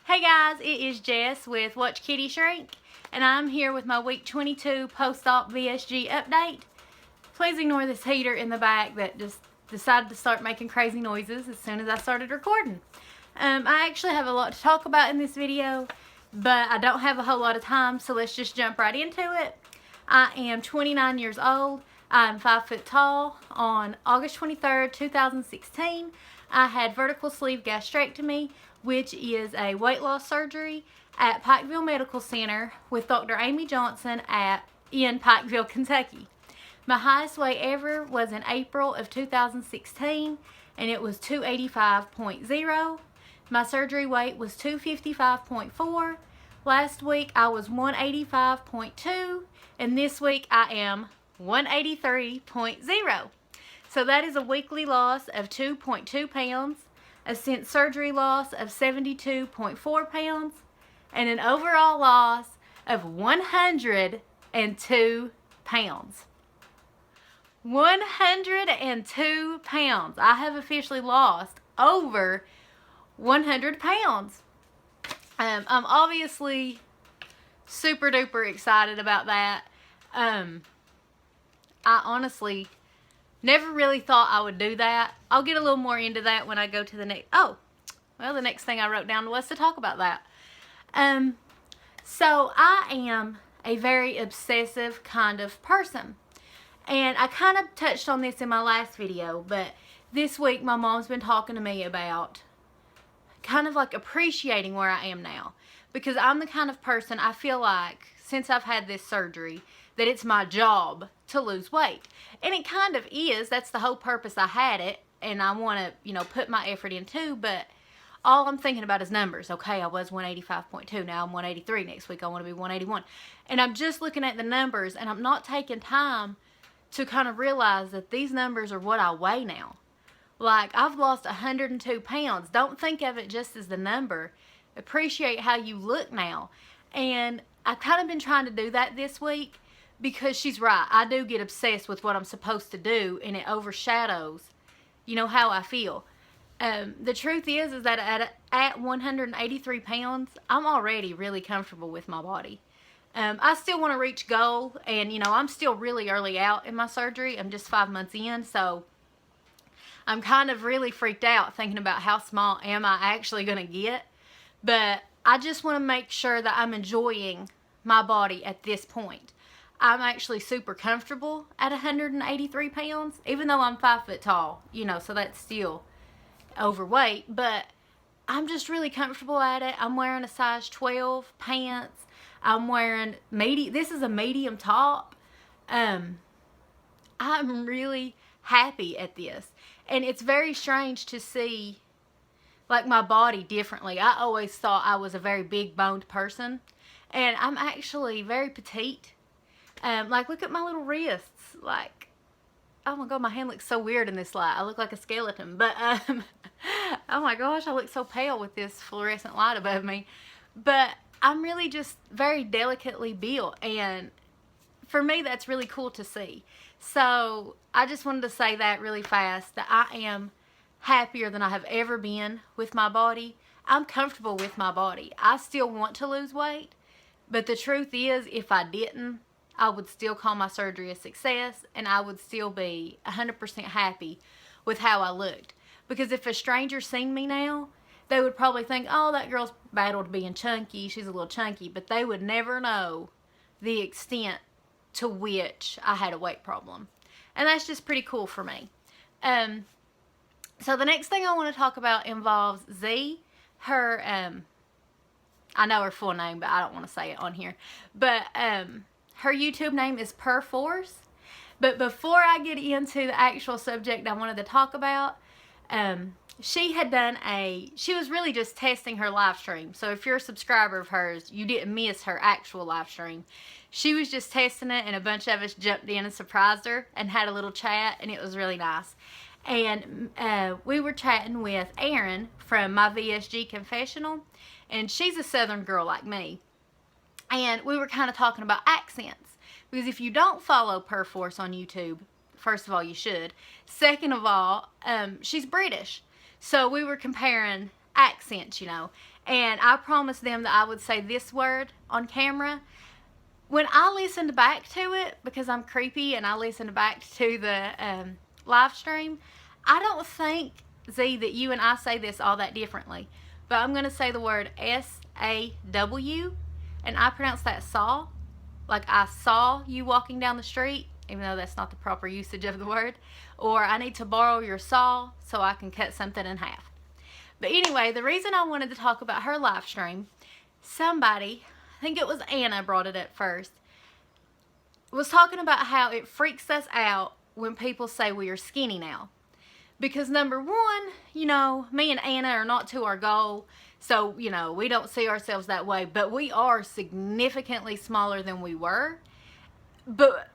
Hey guys, it is Jess with WatchKittyShrink, and I'm here with my week 22 post-op VSG update. Please ignore this heater in the back that just decided to start making crazy noises as soon as I started recording. I actually have a lot to talk about in this video, but I don't have a whole lot of time, so let's just jump right into it. I am 29 years old. I'm 5 foot tall. On August 23rd, 2016, I had vertical sleeve gastrectomy, which is a weight loss surgery at Pikeville Medical Center with Dr. Amy Johnson in Pikeville, Kentucky. My highest weight ever was in April of 2016, and it was 285.0. My surgery weight was 255.4. Last week I was 185.2, and this week I am 183.0. So that is a weekly loss of 2.2 pounds, a since surgery loss of 72.4 pounds, and an overall loss of 102 pounds. 102 pounds. I have officially lost over 100 pounds. I'm obviously super duper excited about that. I honestly never really thought I would do that. I'll get a little more into that when I go to the next. The next thing I wrote down was to talk about that. So I am a very obsessive kind of person. And I kind of touched on this in my last video, but this week my mom's been talking to me about kind of like appreciating where I am now. Because I'm the kind of person, I feel like, since I've had this surgery, that it's my job to lose weight. And it kind of is. That's the whole purpose I had it. And I want to, put my effort in too. But all I'm thinking about is numbers. Okay, I was 185.2. Now I'm 183. Next week I want to be 181. And I'm just looking at the numbers. And I'm not taking time to kind of realize that these numbers are what I weigh now. Like, I've lost 102 pounds. Don't think of it just as the number. Appreciate how you look now. And I've kind of been trying to do that this week. Because she's right, I do get obsessed with what I'm supposed to do, and it overshadows, how I feel. The truth is that at 183 pounds, I'm already really comfortable with my body. I still want to reach goal, and I'm still really early out in my surgery. I'm just 5 months in, so I'm kind of really freaked out thinking about how small am I actually going to get. But I just want to make sure that I'm enjoying my body at this point. I'm actually super comfortable at 183 pounds, even though I'm 5 foot tall, so that's still overweight, but I'm just really comfortable at it. I'm wearing a size 12 pants. I'm wearing this is a medium top. I'm really happy at this, and it's very strange to see like my body differently. I always thought I was a very big boned person, and I'm actually very petite. Like, look at my little wrists. Like, oh my god, my hand looks so weird in this light. I look like a skeleton. But, oh my gosh, I look so pale with this fluorescent light above me. But I'm really just very delicately built. And for me, that's really cool to see. So, I just wanted to say that really fast, that I am happier than I have ever been with my body. I'm comfortable with my body. I still want to lose weight. But the truth is, if I didn't, I would still call my surgery a success, and I would still be 100% happy with how I looked. Because if a stranger seen me now, they would probably think, oh, that girl's battled being chunky, she's a little chunky, but they would never know the extent to which I had a weight problem. And that's just pretty cool for me. So the next thing I want to talk about involves Z. Her, I know her full name, but I don't want to say it on here. But, her YouTube name is Perforce. But before I get into the actual subject I wanted to talk about, she was really just testing her live stream. So if you're a subscriber of hers, you didn't miss her actual live stream. She was just testing it, and a bunch of us jumped in and surprised her and had a little chat, and it was really nice. And we were chatting with Erin from my VSG confessional, and she's a southern girl like me. And we were kind of talking about accents. Because if you don't follow Perforce on YouTube, first of all, you should. Second of all, she's British. So we were comparing accents, you know. And I promised them that I would say this word on camera. When I listened back to it, because I'm creepy and I listened back to the live stream, I don't think, Z, that you and I say this all that differently. But I'm going to say the word S-A-W, and I pronounce that saw. Like I saw you walking down the street, even though that's not the proper usage of the word. Or I need to borrow your saw so I can cut something in half. But anyway, the reason I wanted to talk about her live stream, somebody, I think it was Anna brought it up first, was talking about how it freaks us out when people say we are skinny now. Because number one, you know, me and Anna are not to our goal, so, you know, we don't see ourselves that way, but we are significantly smaller than we were. But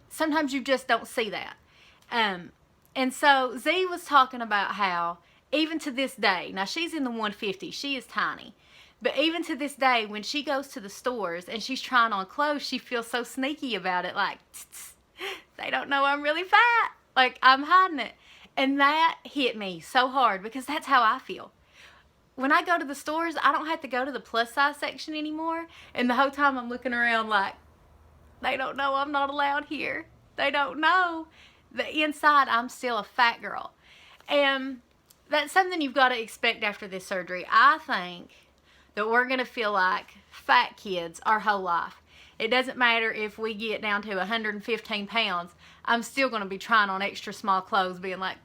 sometimes you just don't see that. And so Z was talking about how, even to this day, now she's in the 150, she is tiny. But even to this day, when she goes to the stores and she's trying on clothes, she feels so sneaky about it. Like, they don't know I'm really fat. Like, I'm hiding it. And that hit me so hard because that's how I feel. When I go to the stores, I don't have to go to the plus size section anymore. And the whole time I'm looking around like, they don't know I'm not allowed here. They don't know that inside I'm still a fat girl. And that's something you've got to expect after this surgery. I think that we're going to feel like fat kids our whole life. It doesn't matter if we get down to 115 pounds. I'm still going to be trying on extra small clothes, being like,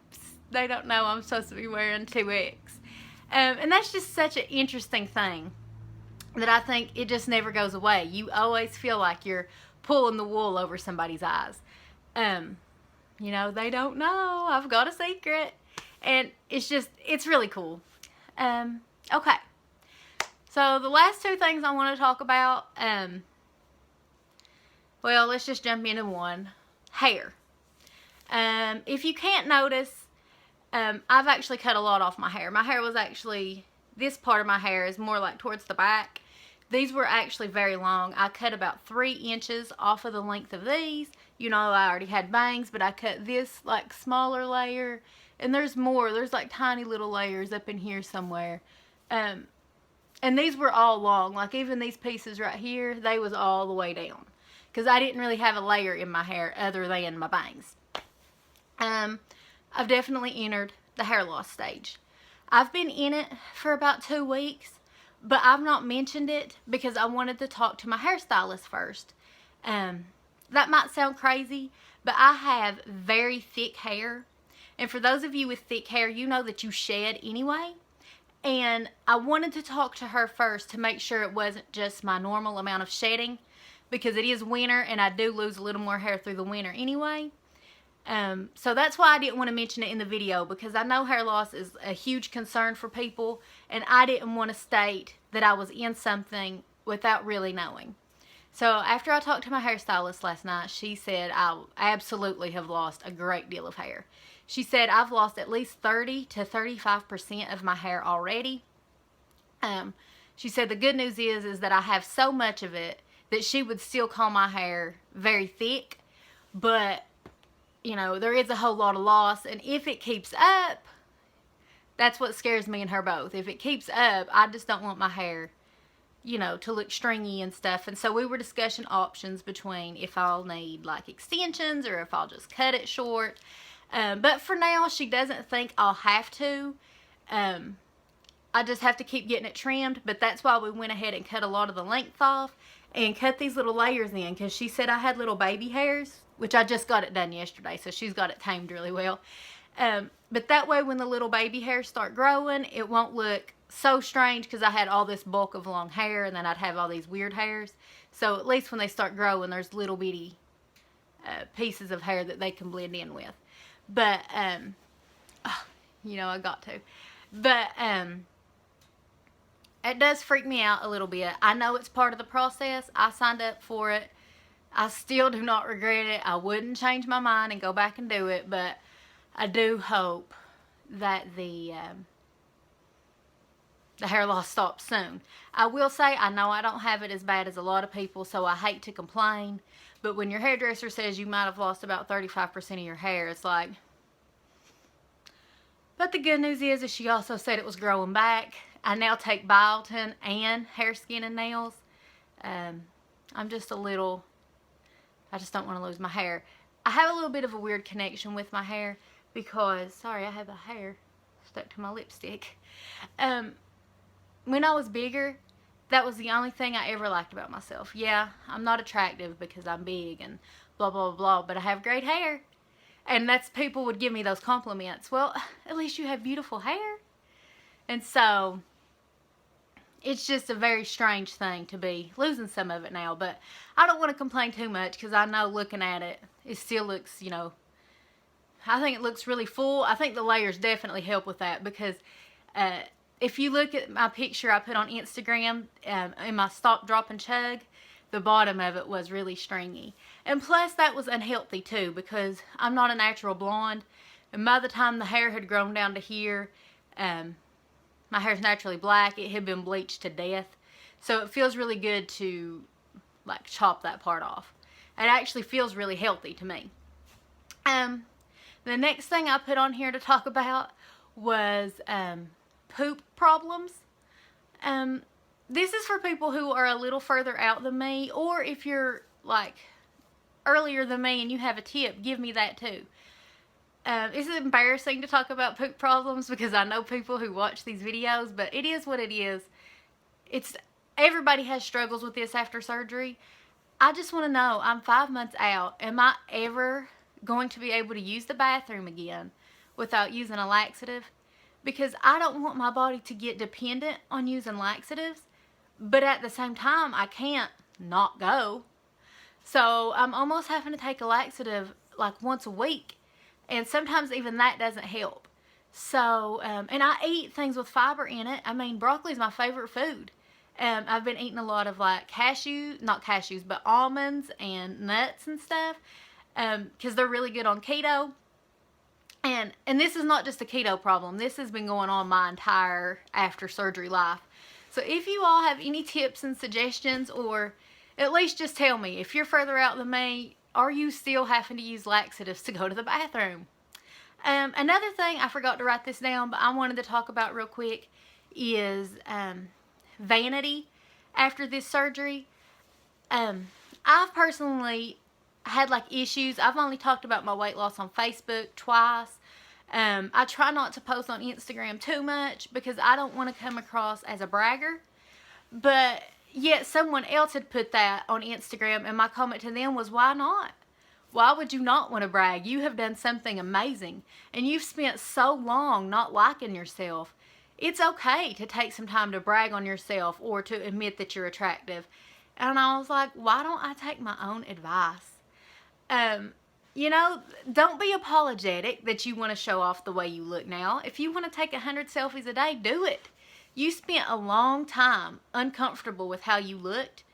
they don't know I'm supposed to be wearing 2X. And that's just such an interesting thing that I think it just never goes away. You always feel like you're pulling the wool over somebody's eyes. You know, they don't know. I've got a secret. And it's really cool. Okay. So the last two things I want to talk about, well, let's just jump into one. Hair. If you can't notice, I've actually cut a lot off my hair. My hair was actually, this part of my hair is more like towards the back. These were actually very long. I cut about 3 inches off of the length of these. You know, I already had bangs, but I cut this like smaller layer. And there's more. There's like tiny little layers up in here somewhere. And these were all long. Like even these pieces right here, they was all the way down. Because I didn't really have a layer in my hair other than my bangs. I've definitely entered the hair loss stage. I've been in it for about 2 weeks. But I've not mentioned it because I wanted to talk to my hairstylist first. That might sound crazy, but I have very thick hair. And for those of you with thick hair, you know that you shed anyway. And I wanted to talk to her first to make sure it wasn't just my normal amount of shedding. Because it is winter and I do lose a little more hair through the winter anyway. So that's why I didn't want to mention it in the video. Because I know hair loss is a huge concern for people. And I didn't want to state that I was in something without really knowing. So after I talked to my hairstylist last night, she said I absolutely have lost a great deal of hair. She said I've lost at least 30 to 35% of my hair already. She said the good news is that I have so much of it that she would still call my hair very thick. But, you know, there is a whole lot of loss. And if it keeps up, that's what scares me and her both. If it keeps up, I just don't want my hair, you know, to look stringy and stuff. And so we were discussing options between if I'll need like extensions or if I'll just cut it short. But for now, she doesn't think I'll have to. I just have to keep getting it trimmed. But that's why we went ahead and cut a lot of the length off and cut these little layers in. Because she said I had little baby hairs, which I just got it done yesterday. So she's got it tamed really well. But that way when the little baby hairs start growing, it won't look so strange because I had all this bulk of long hair and then I'd have all these weird hairs. So at least when they start growing, there's little bitty pieces of hair that they can blend in with. But, you know, I got to. But, it does freak me out a little bit. I know it's part of the process. I signed up for it. I still do not regret it. I wouldn't change my mind and go back and do it. But I do hope that the hair loss stops soon. I will say, I know I don't have it as bad as a lot of people, so I hate to complain. But when your hairdresser says you might have lost about 35% of your hair, it's like, But the good news is she also said it was growing back. I now take biotin and hair, skin, and nails. I'm just a little, I just don't want to lose my hair. I have a little bit of a weird connection with my hair because, sorry, I have the hair stuck to my lipstick. When I was bigger, that was the only thing I ever liked about myself. Yeah, I'm not attractive because I'm big and blah, blah, blah, but I have great hair. And that's, people would give me those compliments. Well, at least you have beautiful hair. And so, it's just a very strange thing to be losing some of it now. But I don't want to complain too much because I know looking at it, it still looks, you know, I think it looks really full. I think the layers definitely help with that because if you look at my picture I put on Instagram in my Stop, Drop, and Chug, the bottom of it was really stringy. And plus that was unhealthy too because I'm not a natural blonde. And by the time the hair had grown down to here, my hair's naturally black. It had been bleached to death. So it feels really good to like chop that part off. It actually feels really healthy to me. The next thing I put on here to talk about was poop problems. This is for people who are a little further out than me, or if you're like earlier than me and you have a tip, give me that too. It's embarrassing to talk about poop problems because I know people who watch these videos, but it is what it is. Everybody has struggles with this after surgery. I just want to know, I'm 5 months out. Am I ever going to be able to use the bathroom again without using a laxative? Because I don't want my body to get dependent on using laxatives, but at the same time, I can't not go. So I'm almost having to take a laxative like once a week, and sometimes even that doesn't help. So, and I eat things with fiber in it. I mean, broccoli is my favorite food. I've been eating a lot of like not cashews, but almonds and nuts and stuff, because they're really good on keto. And this is not just a keto problem. This has been going on my entire after surgery life. So if you all have any tips and suggestions, or at least just tell me, if you're further out than me, are you still having to use laxatives to go to the bathroom? Another thing, I forgot to write this down, but I wanted to talk about real quick is vanity after this surgery. I've personally had like issues. I've only talked about my weight loss on Facebook twice. I try not to post on Instagram too much because I don't want to come across as a bragger. But yet someone else had put that on Instagram, and my comment to them was, why not? Why would you not want to brag? You have done something amazing, and you've spent so long not liking yourself. It's okay to take some time to brag on yourself or to admit that you're attractive. And I was like, why don't I take my own advice? You know, don't be apologetic that you want to show off the way you look now. If you want to take 100 selfies a day, do it. You spent a long time uncomfortable with how you looked.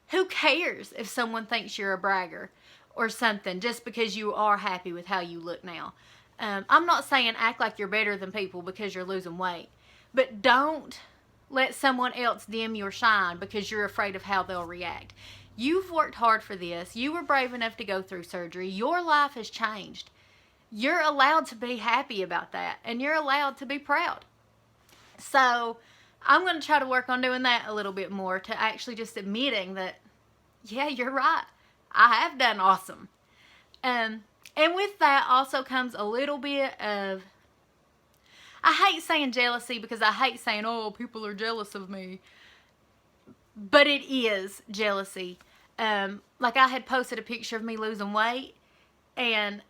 Who cares if someone thinks you're a bragger or something just because you are happy with how you look now? I'm not saying act like you're better than people because you're losing weight, but don't let someone else dim your shine because you're afraid of how they'll react. You've worked hard for this. You were brave enough to go through surgery. Your life has changed. You're allowed to be happy about that, and you're allowed to be proud. So I'm going to try to work on doing that a little bit more, to actually just admitting that, yeah, you're right. I have done awesome. And with that also comes a little bit of, I hate saying jealousy because I hate saying, oh, people are jealous of me. But it is jealousy. Like I had posted a picture of me losing weight, and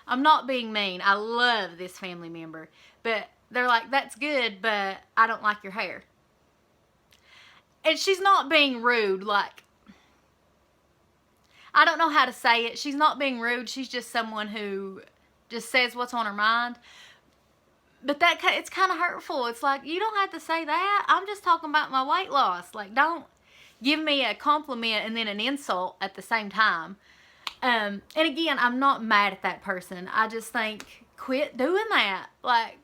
I'm not being mean. I love this family member, but they're like, that's good, but I don't like your hair. And she's not being rude. Like, I don't know how to say it. She's not being rude. She's just someone who just says what's on her mind. But it's kind of hurtful. It's like, you don't have to say that. I'm just talking about my weight loss. Like, don't give me a compliment and then an insult at the same time. And again, I'm not mad at that person. I just think, quit doing that. Like,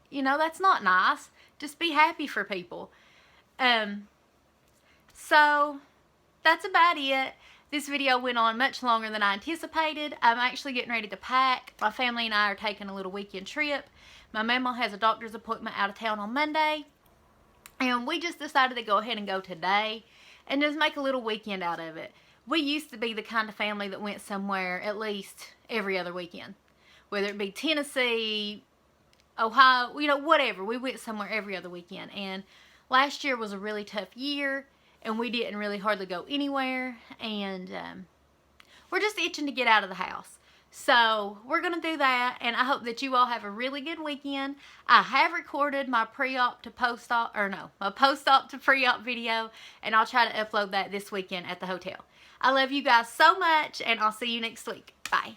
you know, that's not nice. Just be happy for people. So, that's about it. This video went on much longer than I anticipated. I'm actually getting ready to pack. My family and I are taking a little weekend trip. My mama has a doctor's appointment out of town on Monday. And we just decided to go ahead and go today and just make a little weekend out of it. We used to be the kind of family that went somewhere at least every other weekend. Whether it be Tennessee, Ohio, you know, whatever. We went somewhere every other weekend. And last year was a really tough year. And we didn't really hardly go anywhere. And we're just itching to get out of the house. So we're going to do that. And I hope that you all have a really good weekend. I have recorded my pre-op to post-op, or no, my post-op to pre-op video. And I'll try to upload that this weekend at the hotel. I love you guys so much. And I'll see you next week. Bye.